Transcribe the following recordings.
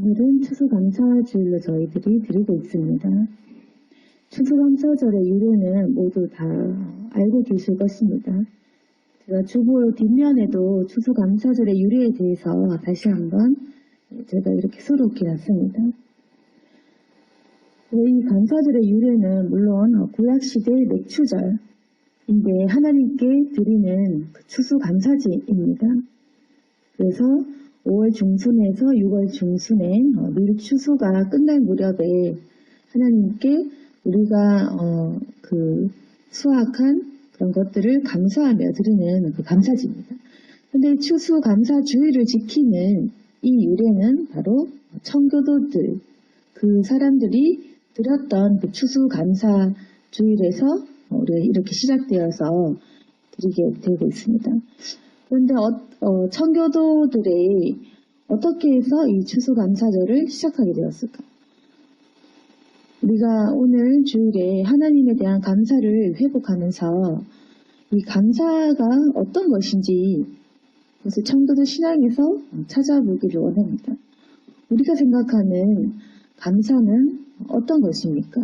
오늘은 추수감사주일로 저희들이 드리고 있습니다. 추수감사절의 유래는 모두 다 알고 계실 것입니다. 제가 주보 뒷면에도 추수감사절의 유래에 대해서 다시 한번 제가 이렇게 수록해 놨습니다. 이 감사절의 유래는 물론 구약시대의 맥추절인데 하나님께 드리는 추수감사제입니다. 그래서 5월 중순에서 6월 중순에 밀 추수가 끝날 무렵에 하나님께 우리가 수확한 그런 것들을 감사하며 드리는 그 감사제입니다. 그런데 추수 감사주의를 지키는 이 유래는 바로 청교도들, 그 사람들이 드렸던 그 추수 감사주일에서 우리가 이렇게 시작되어서 드리게 되고 있습니다. 그런데 청교도들이 어떻게 해서 이 추수감사절을 시작하게 되었을까? 우리가 오늘 주일에 하나님에 대한 감사를 회복하면서 이 감사가 어떤 것인지 그것을 청교도 신앙에서 찾아보기를 원합니다. 우리가 생각하는 감사는 어떤 것입니까?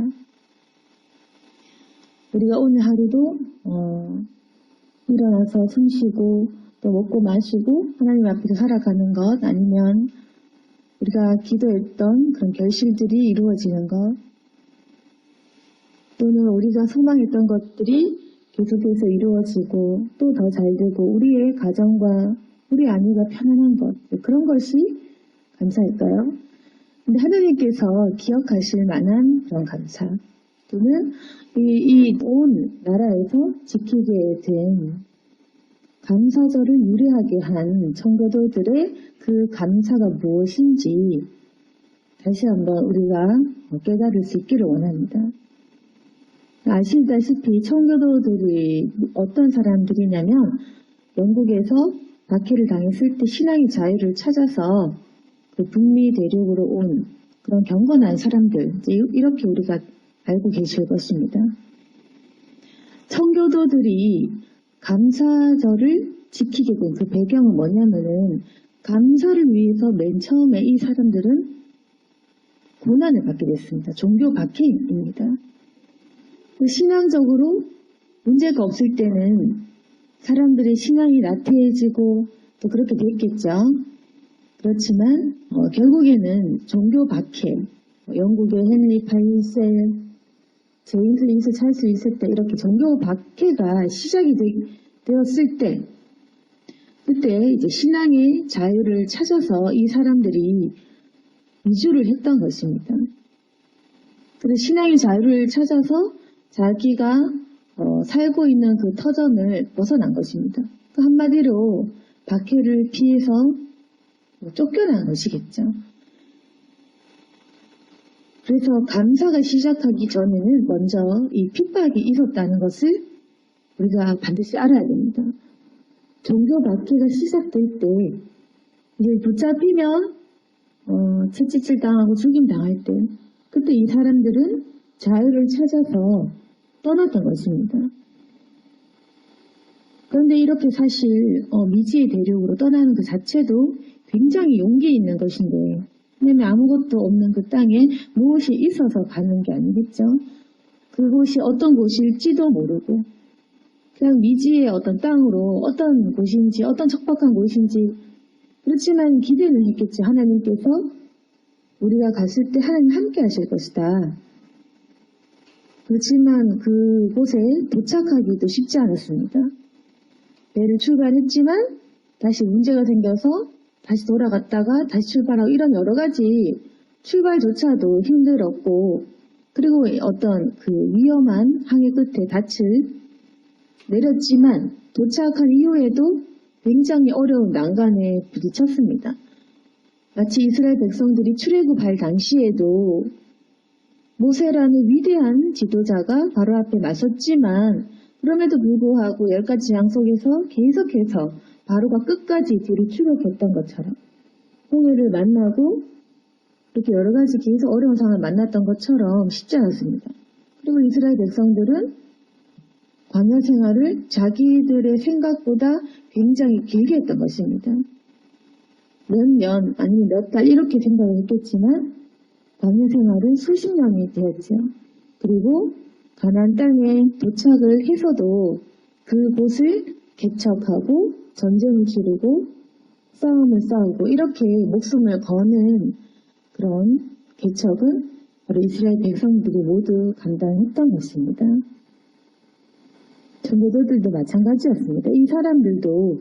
우리가 오늘 하루도 일어나서 숨 쉬고 또 먹고 마시고 하나님 앞에서 살아가는 것, 아니면 우리가 기도했던 그런 결실들이 이루어지는 것, 또는 우리가 소망했던 것들이 계속해서 이루어지고 또 더 잘되고 우리의 가정과 우리 아내가 편안한 것, 그런 것이 감사일까요? 근데 하나님께서 기억하실 만한 그런 감사, 또는 이 온 나라에서 지키게 된 감사절을 유래하게 한 청교도들의 그 감사가 무엇인지 다시 한번 우리가 깨달을 수 있기를 원합니다. 아시다시피 청교도들이 어떤 사람들이냐면 영국에서 박해를 당했을 때 신앙의 자유를 찾아서 그 북미 대륙으로 온 그런 경건한 사람들, 이렇게 우리가 알고 계실 것입니다. 청교도들이 감사절을 지키게 된 그 배경은 뭐냐면은 감사를 위해서 맨 처음에 이 사람들은 고난을 받게 됐습니다. 종교 박해입니다. 신앙적으로 문제가 없을 때는 사람들의 신앙이 나태해지고 또 그렇게 됐겠죠. 그렇지만 결국에는 종교 박해, 영국의 헨리 8세, 제임스 찰스 2세 때 이렇게 종교 박해가 시작이 되었을 때, 그때 이제 신앙의 자유를 찾아서 이 사람들이 이주를 했던 것입니다. 그래서 신앙의 자유를 찾아서 자기가 살고 있는 그 터전을 벗어난 것입니다. 한마디로 박해를 피해서 쫓겨난 것이겠죠. 그래서 감사가 시작하기 전에는 먼저 이 핍박이 있었다는 것을 우리가 반드시 알아야 됩니다. 종교 박해가 시작될 때 이제 붙잡히면 채찍질 당하고 죽임 당할 때, 그때 이 사람들은 자유를 찾아서 떠났던 것입니다. 그런데 이렇게 사실 미지의 대륙으로 떠나는 그 자체도 굉장히 용기 있는 것인데, 왜냐하면 아무것도 없는 그 땅에 무엇이 있어서 가는 게 아니겠죠. 그곳이 어떤 곳일지도 모르고 그냥 미지의 어떤 땅으로 어떤 곳인지 어떤 척박한 곳인지, 그렇지만 기대는 했겠죠. 하나님께서 우리가 갔을 때 하나님 함께 하실 것이다. 그렇지만 그곳에 도착하기도 쉽지 않았습니다. 배를 출발했지만 다시 문제가 생겨서 다시 돌아갔다가 다시 출발하고, 이런 여러 가지 출발조차도 힘들었고, 그리고 어떤 그 위험한 항해 끝에 닻을 내렸지만 도착한 이후에도 굉장히 어려운 난간에 부딪혔습니다. 마치 이스라엘 백성들이 출애굽할 당시에도 모세라는 위대한 지도자가 바로 앞에 나섰지만 그럼에도 불구하고 10가지 재앙 속에서 계속해서 바로가 끝까지 뒤로 추격했던 것처럼, 홍해를 만나고 이렇게 여러 가지 계속 어려운 상황을 만났던 것처럼 쉽지 않았습니다. 그리고 이스라엘 백성들은 광야 생활을 자기들의 생각보다 굉장히 길게 했던 것입니다. 몇 년 아니면 몇 달 이렇게 생각을 했겠지만 광야 생활은 수십 년이 되었죠. 그리고 가나안 땅에 도착을 해서도 그곳을 개척하고 전쟁을 치르고 싸움을 싸우고 이렇게 목숨을 거는 그런 개척은 바로 이스라엘 백성들이 모두 감당했던 것입니다. 전도자들도 마찬가지였습니다. 이 사람들도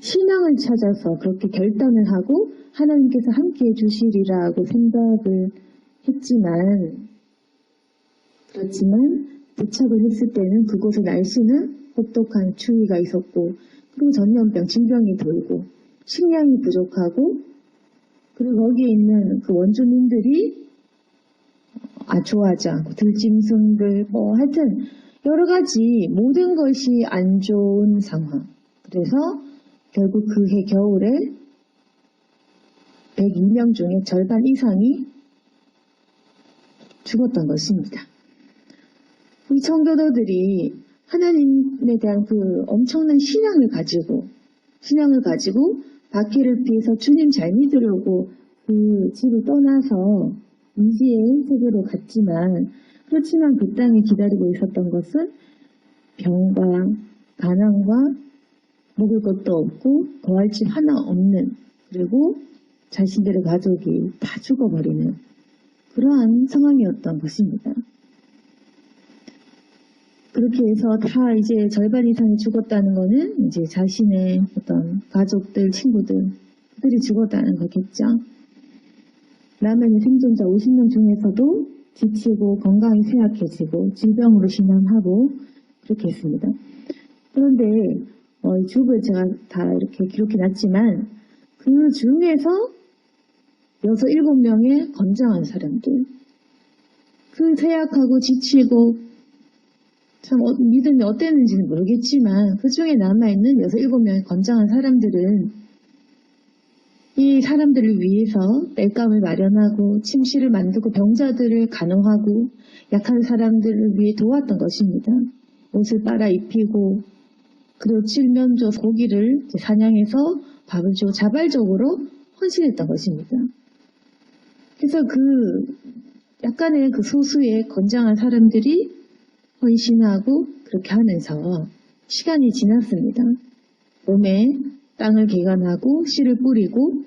신앙을 찾아서 그렇게 결단을 하고 하나님께서 함께해 주시리라고 생각을 했지만 그렇지만 도착을 했을 때는 그곳의 날씨는 혹독한 추위가 있었고 그리고 전염병, 질병이 돌고 식량이 부족하고 그리고 거기에 있는 그 원주민들이 좋아하지 않고 들짐승들 하여튼 여러 가지 모든 것이 안 좋은 상황. 그래서 결국 그해 겨울에 102명 중에 절반 이상이 죽었던 것입니다. 이 청교도들이 하나님에 대한 그 엄청난 신앙을 가지고 박해를 피해서 주님 잘 믿으려고 그 집을 떠나서 미지의 세계로 갔지만 그렇지만 그 땅에 기다리고 있었던 것은 병과 가난과 먹을 것도 없고 거할 집 하나 없는 그리고 자신들의 가족이 다 죽어버리는 그러한 상황이었던 것입니다. 그렇게 해서 다 이제 절반 이상이 죽었다는 것은 이제 자신의 어떤 가족들, 친구들이 죽었다는 거겠죠. 라면의 생존자 50명 중에서도 지치고 건강이 쇠약해지고 질병으로 신음하고 그렇게 했습니다. 그런데 죽을 제가 다 이렇게 기록해 놨지만 그 중에서 6, 7명의 건장한 사람들 그 쇠약하고 지치고 참 믿음이 어땠는지는 모르겠지만 그 중에 남아있는 6, 7명의 건장한 사람들은 이 사람들을 위해서 땔감을 마련하고 침실을 만들고 병자들을 간호하고 약한 사람들을 위해 도왔던 것입니다. 옷을 빨아 입히고 그리고 칠면조 고기를 사냥해서 밥을 주고 자발적으로 헌신했던 것입니다. 그래서 그 약간의 그 소수의 건장한 사람들이 헌신하고 그렇게 하면서 시간이 지났습니다. 봄에 땅을 개간하고 씨를 뿌리고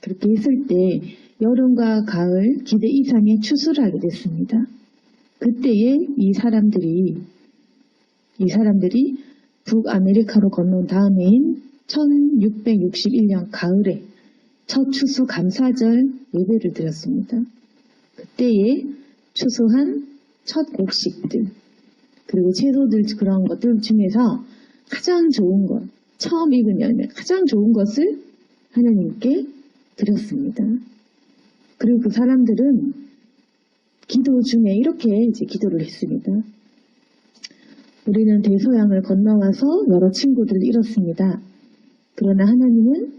그렇게 했을 때 여름과 가을 기대 이상의 추수를 하게 됐습니다. 그때에 이 사람들이 북아메리카로 건너온 다음해인 1661년 가을에 첫 추수 감사절 예배를 드렸습니다. 그때에 추수한 첫 곡식들 그리고 채소들 그런 것들 중에서 가장 좋은 것 처음 익은 열매 가장 좋은 것을 하나님께 드렸습니다. 그리고 그 사람들은 기도 중에 이렇게 이제 기도를 했습니다. 우리는 대서양을 건너와서 여러 친구들을 잃었습니다. 그러나 하나님은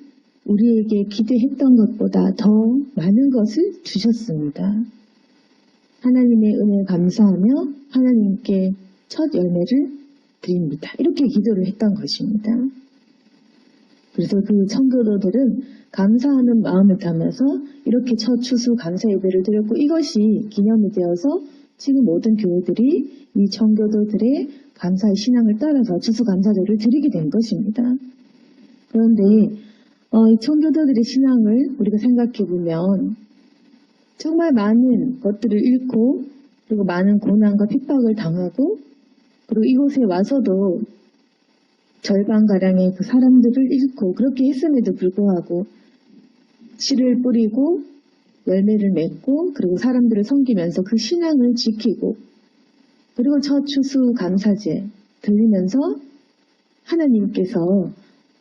우리에게 기대했던 것보다 더 많은 것을 주셨습니다. 하나님의 은혜에 감사하며 하나님께 첫 열매를 드립니다. 이렇게 기도를 했던 것입니다. 그래서 그 청교도들은 감사하는 마음을 담아서 이렇게 첫 추수 감사 예배를 드렸고 이것이 기념이 되어서 지금 모든 교회들이 이 청교도들의 감사의 신앙을 따라서 추수 감사절을 드리게 된 것입니다. 그런데 이 청교도들의 신앙을 우리가 생각해 보면 정말 많은 것들을 잃고 그리고 많은 고난과 핍박을 당하고 그리고 이곳에 와서도 절반가량의 그 사람들을 잃고 그렇게 했음에도 불구하고 씨를 뿌리고 열매를 맺고 그리고 사람들을 섬기면서 그 신앙을 지키고 그리고 첫 추수 감사제 드리면서 하나님께서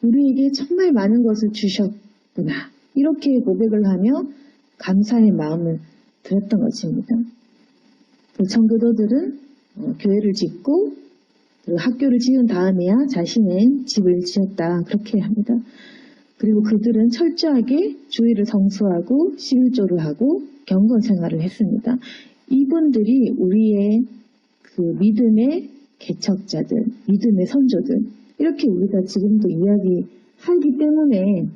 우리에게 정말 많은 것을 주셨구나 이렇게 고백을 하며 감사의 마음을 드렸던 것입니다. 그 청교도들은 교회를 짓고 그리고 학교를 지은 다음에야 자신의 집을 지었다 그렇게 합니다. 그리고 그들은 철저하게 주의를 성수하고 11조를 하고 경건 생활을 했습니다. 이분들이 우리의 그 믿음의 개척자들, 믿음의 선조들 이렇게 우리가 지금도 이야기하고 하기 때문에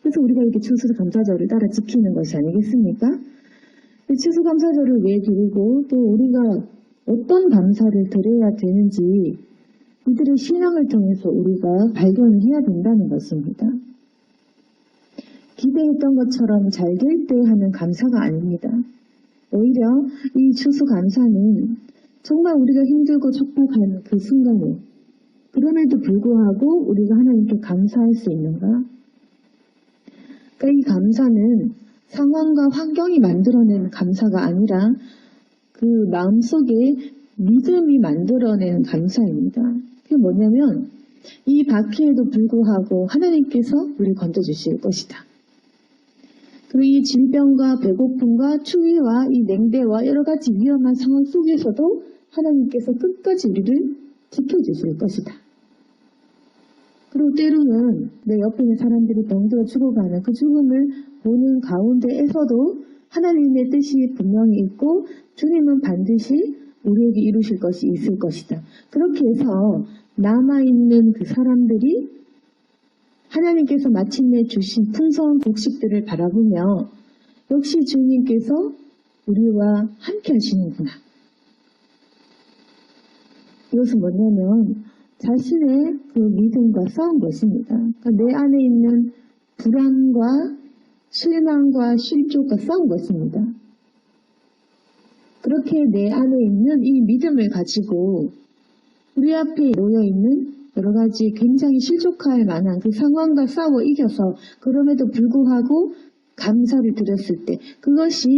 그래서 우리가 이렇게 추수감사절을 따라 지키는 것이 아니겠습니까? 추수감사절을 왜 드리고 또 우리가 어떤 감사를 드려야 되는지 이들의 신앙을 통해서 우리가 발견을 해야 된다는 것입니다. 기대했던 것처럼 잘 될 때 하는 감사가 아닙니다. 오히려 이 추수감사는 정말 우리가 힘들고 촉박한 그 순간에 그럼에도 불구하고 우리가 하나님께 감사할 수 있는가? 그러니까 이 감사는 상황과 환경이 만들어낸 감사가 아니라 그 마음속에 믿음이 만들어낸 감사입니다. 그게 뭐냐면 이 박해에도 불구하고 하나님께서 우리를 건져주실 것이다. 그리고 이 질병과 배고픔과 추위와 이 냉대와 여러 가지 위험한 상황 속에서도 하나님께서 끝까지 우리를 지켜주실 것이다. 그리고 때로는 내 옆에 있는 사람들이 병들어 죽어가는 그 죽음을 보는 가운데에서도 하나님의 뜻이 분명히 있고 주님은 반드시 우리에게 이루실 것이 있을 것이다. 그렇게 해서 남아있는 그 사람들이 하나님께서 마침내 주신 풍성한 곡식들을 바라보며 역시 주님께서 우리와 함께 하시는구나. 이것은 뭐냐면 자신의 그 믿음과 싸운 것입니다. 그러니까 내 안에 있는 불안과 실망과 실족과 싸운 것입니다. 그렇게 내 안에 있는 이 믿음을 가지고 우리 앞에 놓여있는 여러 가지 굉장히 실족할 만한 그 상황과 싸워 이겨서 그럼에도 불구하고 감사를 드렸을 때 그것이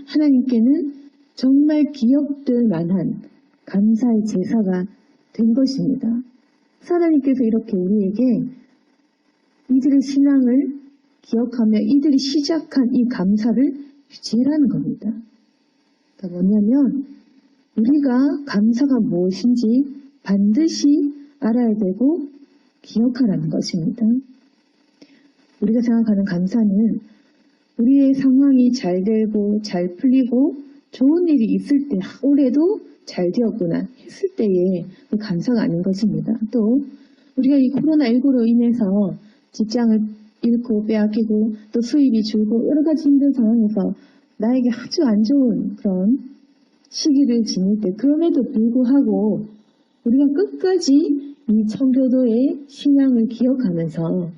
하나님께는 정말 기억될 만한 감사의 제사가 된 것입니다. 하나님께서 이렇게 우리에게 이들의 신앙을 기억하며 이들이 시작한 이 감사를 유지하라는 겁니다. 그러니까 뭐냐면 우리가 감사가 무엇인지 반드시 알아야 되고 기억하라는 것입니다. 우리가 생각하는 감사는 우리의 상황이 잘 되고 잘 풀리고 좋은 일이 있을 때 올해도 잘 되었구나 했을 때의 그 감사가 아닌 것입니다. 또 우리가 이 코로나19로 인해서 직장을 잃고 빼앗기고 또 수입이 줄고 여러 가지 힘든 상황에서 나에게 아주 안 좋은 그런 시기를 지닐 때 그럼에도 불구하고 우리가 끝까지 이 청교도의 신앙을 기억하면서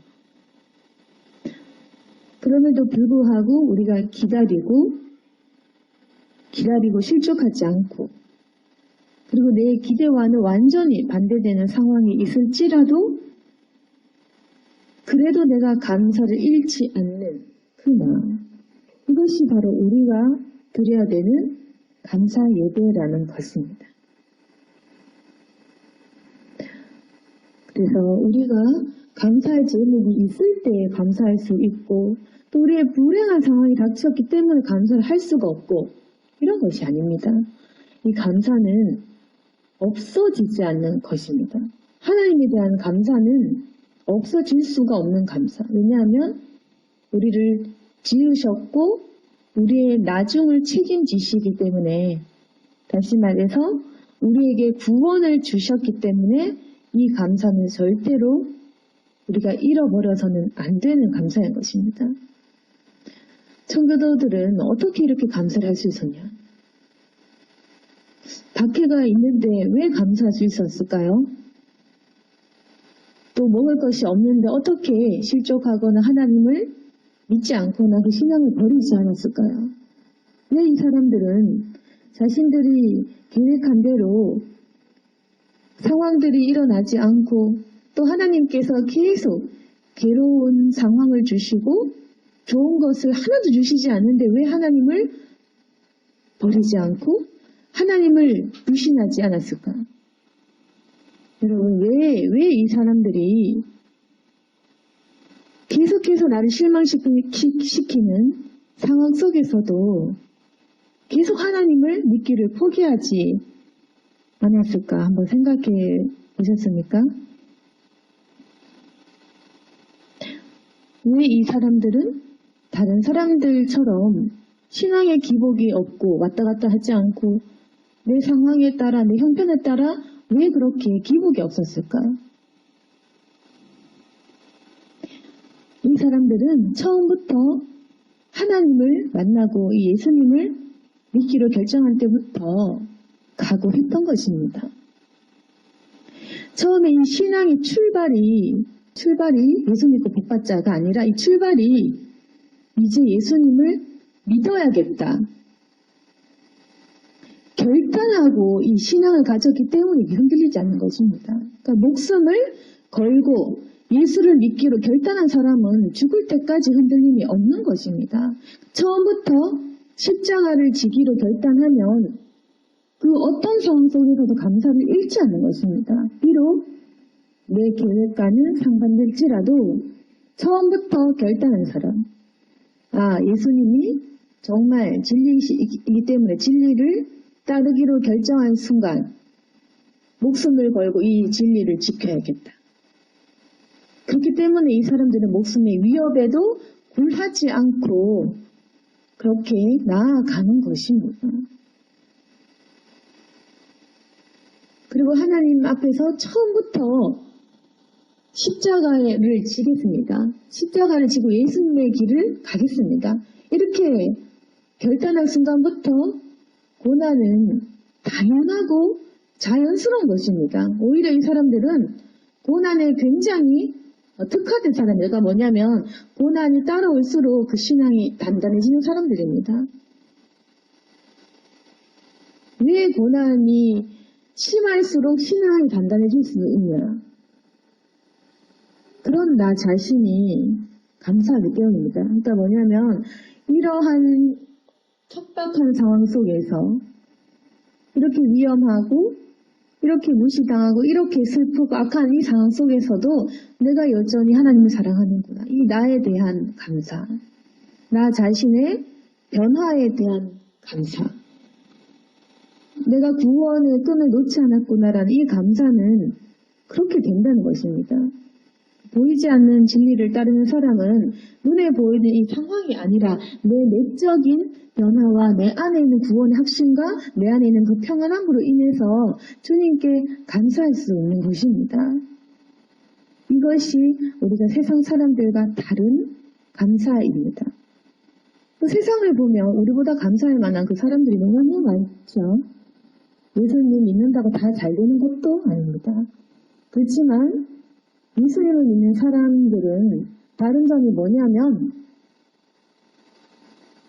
그럼에도 불구하고 우리가 기다리고 실족하지 않고 그리고 내 기대와는 완전히 반대되는 상황이 있을지라도 그래도 내가 감사를 잃지 않는 그 마음 이것이 바로 우리가 드려야 되는 감사 예배라는 것입니다. 그래서 우리가 감사할 제목이 있을 때 감사할 수 있고 또 우리의 불행한 상황이 닥쳤기 때문에 감사를 할 수가 없고 이런 것이 아닙니다. 이 감사는 없어지지 않는 것입니다. 하나님에 대한 감사는 없어질 수가 없는 감사. 왜냐하면 우리를 지으셨고 우리의 나중을 책임지시기 때문에 다시 말해서 우리에게 구원을 주셨기 때문에 이 감사는 절대로 우리가 잃어버려서는 안 되는 감사인 것입니다. 청교도들은 어떻게 이렇게 감사를 할 수 있었냐? 박해가 있는데 왜 감사할 수 있었을까요? 또 먹을 것이 없는데 어떻게 실족하거나 하나님을 믿지 않거나 그 신앙을 버리지 않았을까요? 왜 이 사람들은 자신들이 계획한 대로 상황들이 일어나지 않고 또 하나님께서 계속 괴로운 상황을 주시고 좋은 것을 하나도 주시지 않는데 왜 하나님을 버리지 않고 하나님을 불신하지 않았을까? 여러분 왜 이 사람들이 계속해서 나를 실망시키는 상황 속에서도 계속 하나님을 믿기를 포기하지 않았을까? 한번 생각해 보셨습니까? 왜 이 사람들은 다른 사람들처럼 신앙의 기복이 없고 왔다 갔다 하지 않고 내 상황에 따라 내 형편에 따라 왜 그렇게 기복이 없었을까? 이 사람들은 처음부터 하나님을 만나고 이 예수님을 믿기로 결정한 때부터 각오했던 것입니다. 처음에 이 신앙의 출발이 예수 믿고 복받자가 아니라 이 출발이 이제 예수님을 믿어야겠다. 결단하고 이 신앙을 가졌기 때문에 흔들리지 않는 것입니다. 그러니까 목숨을 걸고 예수를 믿기로 결단한 사람은 죽을 때까지 흔들림이 없는 것입니다. 처음부터 십자가를 지기로 결단하면 그 어떤 상황 속에서도 감사를 잃지 않는 것입니다. 비록 내 계획과는 상반될지라도 처음부터 결단한 사람, 예수님이 정말 진리이기 때문에 진리를 따르기로 결정한 순간 목숨을 걸고 이 진리를 지켜야겠다. 그렇기 때문에 이 사람들은 목숨의 위협에도 굴하지 않고 그렇게 나아가는 것입니다. 그리고 하나님 앞에서 처음부터 십자가를 지겠습니다. 십자가를 지고 예수님의 길을 가겠습니다. 이렇게 결단한 순간부터 고난은 당연하고 자연스러운 것입니다. 오히려 이 사람들은 고난에 굉장히 특화된 사람이가 뭐냐면 고난이 따라올수록 그 신앙이 단단해지는 사람들입니다. 왜 고난이 심할수록 신앙이 단단해질 수 있냐? 그런 나 자신이 감사하기 때문입니다. 그러니까 뭐냐면 이러한 척박한 상황 속에서 이렇게 위험하고 이렇게 무시당하고 이렇게 슬프고 악한 이 상황 속에서도 내가 여전히 하나님을 사랑하는구나. 이 나에 대한 감사, 나 자신의 변화에 대한 감사, 내가 구원의 끈을 놓지 않았구나라는 이 감사는 그렇게 된다는 것입니다. 보이지 않는 진리를 따르는 사람은 눈에 보이는 이 상황이 아니라 내 내적인 변화와 내 안에 있는 구원의 확신과 내 안에 있는 그 평안함으로 인해서 주님께 감사할 수 있는 것입니다. 이것이 우리가 세상 사람들과 다른 감사입니다. 세상을 보면 우리보다 감사할 만한 그 사람들이 너무 많죠. 예수님 믿는다고 다 잘 되는 것도 아닙니다. 그렇지만 예수님을 믿는 사람들은 다른 점이 뭐냐면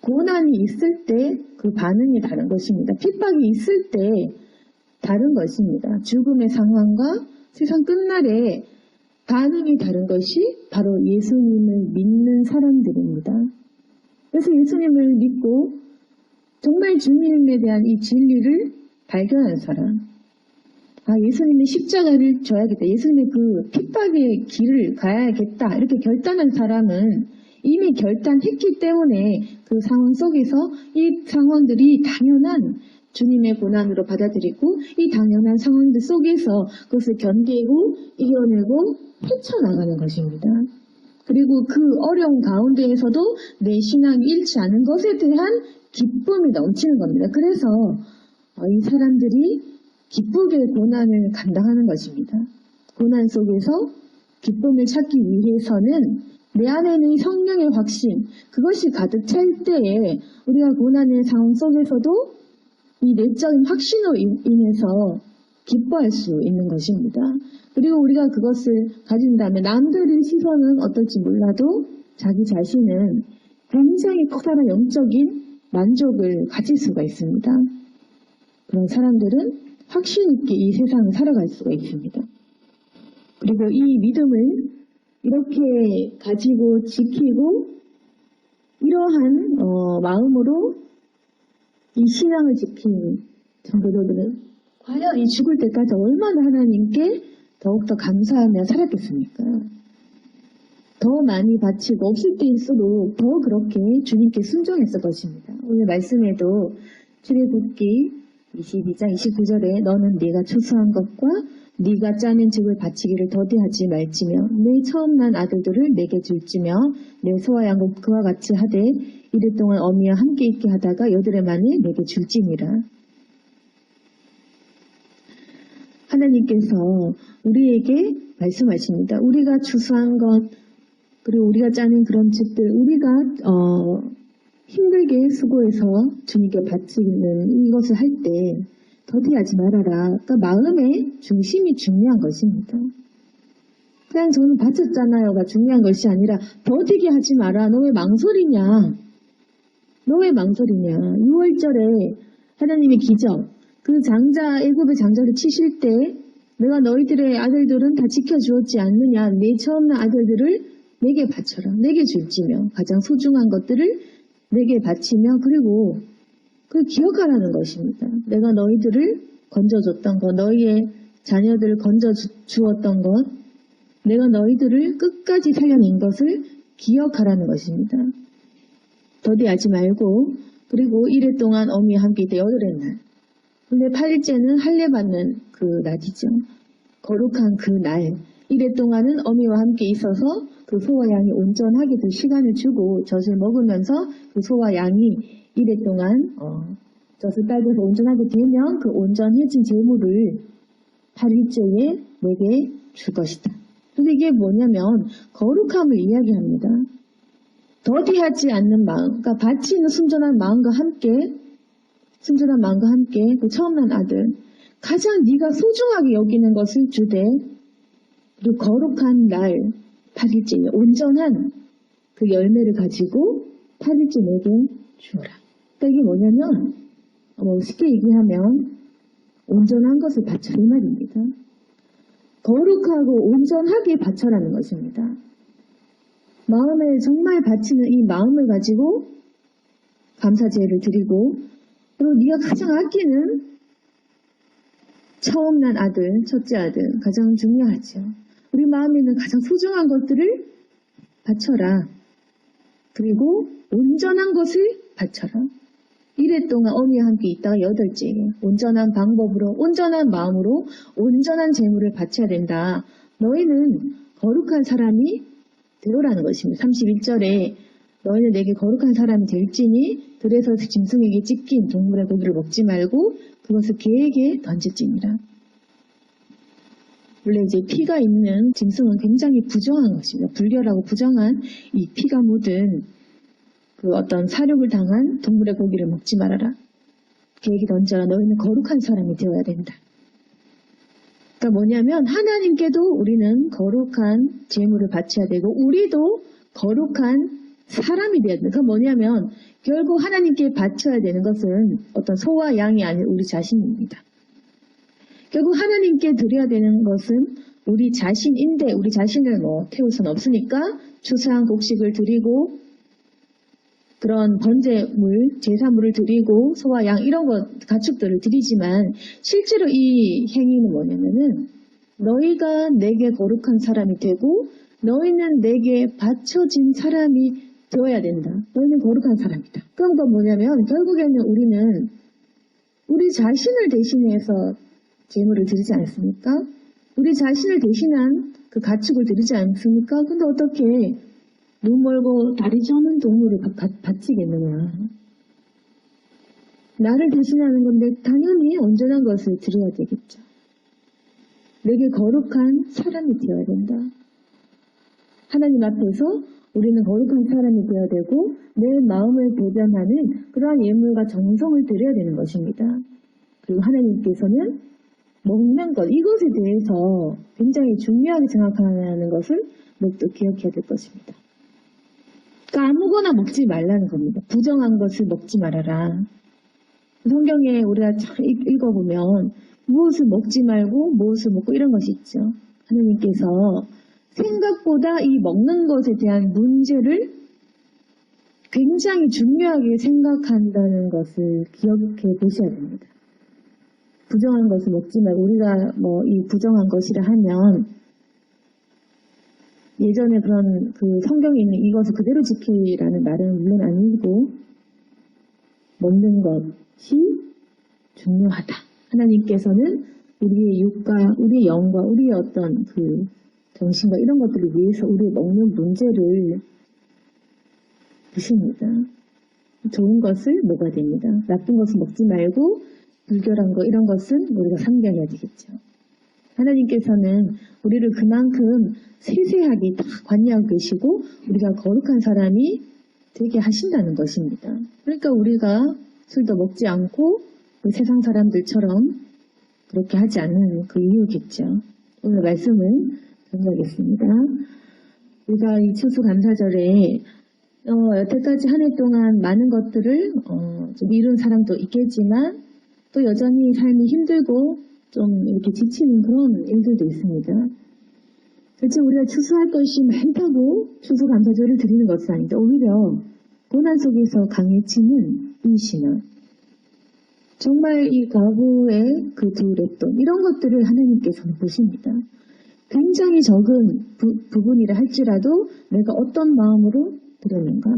고난이 있을 때 그 반응이 다른 것입니다. 핍박이 있을 때 다른 것입니다. 죽음의 상황과 세상 끝날에 반응이 다른 것이 바로 예수님을 믿는 사람들입니다. 그래서 예수님을 믿고 정말 주님에 대한 이 진리를 발견한 사람, 예수님의 십자가를 져야겠다. 예수님의 그 핍박의 길을 가야겠다. 이렇게 결단한 사람은 이미 결단했기 때문에 그 상황 속에서 이 상황들이 당연한 주님의 고난으로 받아들이고 이 당연한 상황들 속에서 그것을 견디고 이겨내고 헤쳐나가는 것입니다. 그리고 그 어려운 가운데에서도 내 신앙이 잃지 않은 것에 대한 기쁨이 넘치는 겁니다. 그래서 이 사람들이 기쁘게 고난을 감당하는 것입니다. 고난 속에서 기쁨을 찾기 위해서는 내 안에 있는 성령의 확신, 그것이 가득 찰 때에 우리가 고난의 상황 속에서도 이 내적인 확신으로 인해서 기뻐할 수 있는 것입니다. 그리고 우리가 그것을 가진다면 남들의 시선은 어떨지 몰라도 자기 자신은 굉장히 커다란 영적인 만족을 가질 수가 있습니다. 그런 사람들은 확신 있게 이 세상을 살아갈 수가 있습니다. 그리고 이 믿음을 이렇게 가지고 지키고 이러한 마음으로 이 신앙을 지킨 성도들은 과연 이 죽을 때까지 얼마나 하나님께 더욱더 감사하며 살았겠습니까? 더 많이 바치고 없을 때일수록 더 그렇게 주님께 순종했을 것입니다. 오늘 말씀에도 출애굽기 22장 29절에 너는 네가 추수한 것과 네가 짜낸 집을 바치기를 더디하지 말지며 내 처음 난 아들들을 내게 줄지며 내 소와 양은 그와 같이 하되 이를 동안 어미와 함께 있게 하다가 여드레 만에 내게 줄지니라. 하나님께서 우리에게 말씀하십니다. 우리가 추수한 것, 그리고 우리가 짜는 그런 집들, 우리가 힘들게 수고해서 주님께 바치는 이것을 할 때 더디하지 말아라. 그러니까 마음의 중심이 중요한 것입니다. 그냥 저는 바쳤잖아요가 중요한 것이 아니라 더디게 하지 마라. 너 왜 망설이냐? 너 왜 망설이냐? 6월절에 하나님의 기적, 그 장자, 애굽의 장자를 치실 때 내가 너희들의 아들들은 다 지켜주었지 않느냐? 내 처음 난 아들들을 내게 바쳐라. 내게 줄지며 가장 소중한 것들을 내게 바치며 그리고 그걸 기억하라는 것입니다. 내가 너희들을 건져줬던 것, 너희의 자녀들을 건져주었던 것, 내가 너희들을 끝까지 살려낸 것을 기억하라는 것입니다. 더디하지 말고 그리고 이래 동안 어미와 함께 있다 여덟의 날. 근데 8일째는 할례 받는 그 날이죠. 거룩한 그 날. 이래 동안은 어미와 함께 있어서 그 소와 양이 온전하게 그 시간을 주고 젖을 먹으면서 그 소와 양이 이래 동안 젖을 빨면서 온전하게 되면 그 온전해진 제물을 8일째에 내게 줄 것이다. 근데 이게 뭐냐면 거룩함을 이야기합니다. 더디하지 않는 마음, 그러니까 바치는 순전한 마음과 함께 그 처음 난 아들, 가장 네가 소중하게 여기는 것을 주되 그리고 거룩한 날 8일째 온전한 그 열매를 가지고 8일째 내게 주어라. 그러니까 이게 뭐냐면 쉽게 얘기하면 온전한 것을 바쳐라 이 말입니다. 거룩하고 온전하게 바쳐라는 것입니다. 마음에 정말 바치는 이 마음을 가지고 감사제를 드리고 그리고 네가 가장 아끼는 처음 난 아들, 첫째 아들 가장 중요하죠. 우리 마음에 있는 가장 소중한 것들을 바쳐라. 그리고 온전한 것을 바쳐라. 이래 동안 어미와 함께 있다가 여덟째에 온전한 방법으로 온전한 마음으로 온전한 재물을 바쳐야 된다. 너희는 거룩한 사람이 되오라는 것입니다. 31절에 너희는 내게 거룩한 사람이 될지니 들에서 짐승에게 찢긴 동물의 고기를 먹지 말고 그것을 개에게 던질지니라. 원래 이제 피가 있는 짐승은 굉장히 부정한 것입니다. 불결하고 부정한 이 피가 묻은 그 어떤 사륙을 당한 동물의 고기를 먹지 말아라. 개에게 던져라. 너희는 거룩한 사람이 되어야 된다. 그러니까 뭐냐면 하나님께도 우리는 거룩한 제물을 바쳐야 되고 우리도 거룩한 사람이 되어야 된다. 그건 뭐냐면 결국 하나님께 바쳐야 되는 것은 어떤 소와 양이 아닌 우리 자신입니다. 결국 하나님께 드려야 되는 것은 우리 자신인데 우리 자신을 태울 수는 없으니까 추수한 곡식을 드리고 그런 번제물, 제사물을 드리고 소와 양 이런 것 가축들을 드리지만 실제로 이 행위는 뭐냐면은 너희가 내게 거룩한 사람이 되고 너희는 내게 바쳐진 사람이 되어야 된다. 너희는 거룩한 사람이다. 그런 건 뭐냐면 결국에는 우리는 우리 자신을 대신해서 제물을 드리지 않습니까? 우리 자신을 대신한 그 가축을 드리지 않습니까? 근데 어떻게 눈 멀고 다리 저는 동물을 바치겠느냐. 나를 대신하는 건데 당연히 온전한 것을 드려야 되겠죠. 내게 거룩한 사람이 되어야 된다. 하나님 앞에서 우리는 거룩한 사람이 되어야 되고 내 마음을 대변하는 그러한 예물과 정성을 드려야 되는 것입니다. 그리고 하나님께서는 먹는 것, 이것에 대해서 굉장히 중요하게 생각하는 것을 또 기억해야 될 것입니다. 그러니까 아무거나 먹지 말라는 겁니다. 부정한 것을 먹지 말아라. 성경에 우리가 잘 읽어보면 무엇을 먹지 말고 무엇을 먹고 이런 것이 있죠. 하나님께서 생각보다 이 먹는 것에 대한 문제를 굉장히 중요하게 생각한다는 것을 기억해 보셔야 됩니다. 부정한 것을 먹지 말고 우리가 이 부정한 것이라 하면 예전에 그런 그 성경에 있는 이것을 그대로 지키라는 말은 물론 아니고 먹는 것이 중요하다. 하나님께서는 우리의 육과 우리의 영과 우리의 어떤 그 정신과 이런 것들을 위해서 우리 먹는 문제를 보십니다. 좋은 것을 먹어야 됩니다. 나쁜 것을 먹지 말고 불결한 거 이런 것은 우리가 삼가해야 되겠죠. 하나님께서는 우리를 그만큼 세세하게 다 관리하고 계시고 우리가 거룩한 사람이 되게 하신다는 것입니다. 그러니까 우리가 술도 먹지 않고 그 세상 사람들처럼 그렇게 하지 않는 그 이유겠죠. 오늘 말씀을 전하겠습니다. 우리가 이 추수감사절에 여태까지 한 해 동안 많은 것들을 좀 이룬 사람도 있겠지만 또 여전히 삶이 힘들고 좀 이렇게 지치는 그런 일들도 있습니다. 그렇지 우리가 추수할 것이 많다고 추수감사절을 드리는 것은 아닌데 오히려 고난 속에서 강해지는 이 신앙, 정말 이 과부의 그 두 랩돈 이런 것들을 하나님께서는 보십니다. 굉장히 적은 부분이라 할지라도 내가 어떤 마음으로 드렸는가,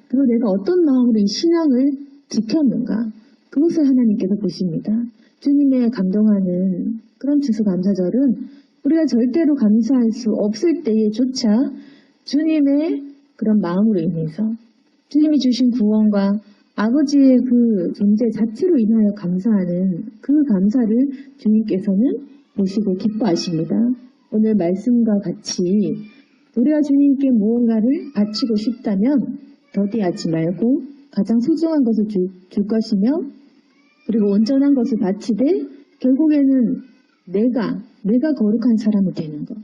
그리고 내가 어떤 마음으로 이 신앙을 지켰는가, 그것을 하나님께서 보십니다. 주님의 감동하는 그런 추수감사절은 우리가 절대로 감사할 수 없을 때에조차 주님의 그런 마음으로 인해서 주님이 주신 구원과 아버지의 그 존재 자체로 인하여 감사하는 그 감사를 주님께서는 보시고 기뻐하십니다. 오늘 말씀과 같이 우리가 주님께 무언가를 바치고 싶다면 더디하지 말고 가장 소중한 것을 줄 것이며 그리고 온전한 것을 바치되 결국에는 내가 거룩한 사람이 되는 것,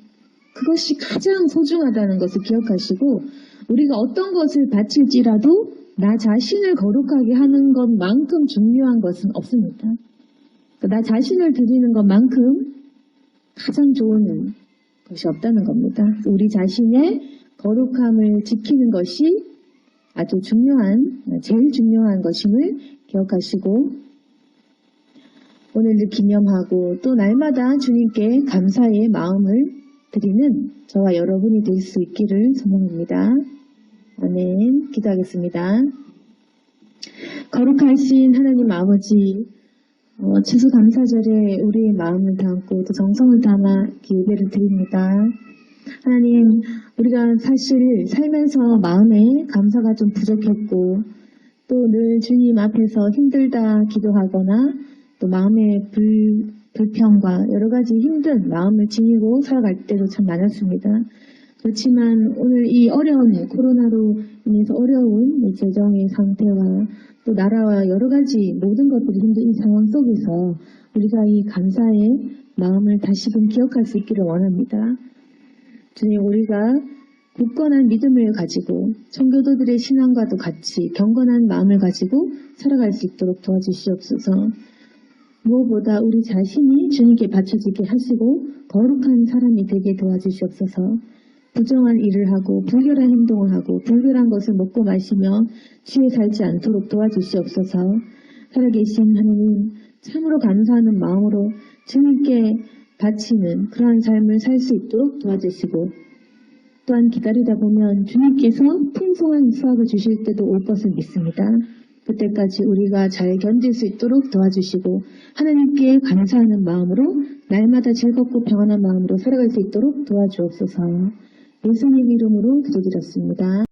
그것이 가장 소중하다는 것을 기억하시고 우리가 어떤 것을 바칠지라도 나 자신을 거룩하게 하는 것만큼 중요한 것은 없습니다. 나 자신을 드리는 것만큼 가장 좋은 것이 없다는 겁니다. 우리 자신의 거룩함을 지키는 것이 아주 제일 중요한 것임을 기억하시고 오늘을 기념하고 또 날마다 주님께 감사의 마음을 드리는 저와 여러분이 될 수 있기를 소망합니다. 아멘. 기도하겠습니다. 거룩하신 하나님 아버지, 추수감사절에 우리의 마음을 담고 또 정성을 담아 예배를 드립니다. 하나님, 우리가 사실 살면서 마음에 감사가 좀 부족했고 또 늘 주님 앞에서 힘들다 기도하거나 또 마음의 불평과 여러 가지 힘든 마음을 지니고 살아갈 때도 참 많았습니다. 그렇지만 오늘 이 어려운 코로나로 인해서 어려운 재정의 상태와 또 나라와 여러 가지 모든 것들이 힘든 이 상황 속에서 우리가 이 감사의 마음을 다시금 기억할 수 있기를 원합니다. 주님, 우리가 굳건한 믿음을 가지고 청교도들의 신앙과도 같이 경건한 마음을 가지고 살아갈 수 있도록 도와주시옵소서. 무엇보다 우리 자신이 주님께 바쳐지게 하시고 거룩한 사람이 되게 도와주시옵소서. 부정한 일을 하고 불결한 행동을 하고 불결한 것을 먹고 마시며 취해 살지 않도록 도와주시옵소서. 살아계신 하나님, 참으로 감사하는 마음으로 주님께 바치는 그러한 삶을 살 수 있도록 도와주시고 또한 기다리다 보면 주님께서 풍성한 수확을 주실 때도 올 것을 믿습니다. 그때까지 우리가 잘 견딜 수 있도록 도와주시고 하나님께 감사하는 마음으로 날마다 즐겁고 평안한 마음으로 살아갈 수 있도록 도와주옵소서. 예수님 이름으로 기도드렸습니다.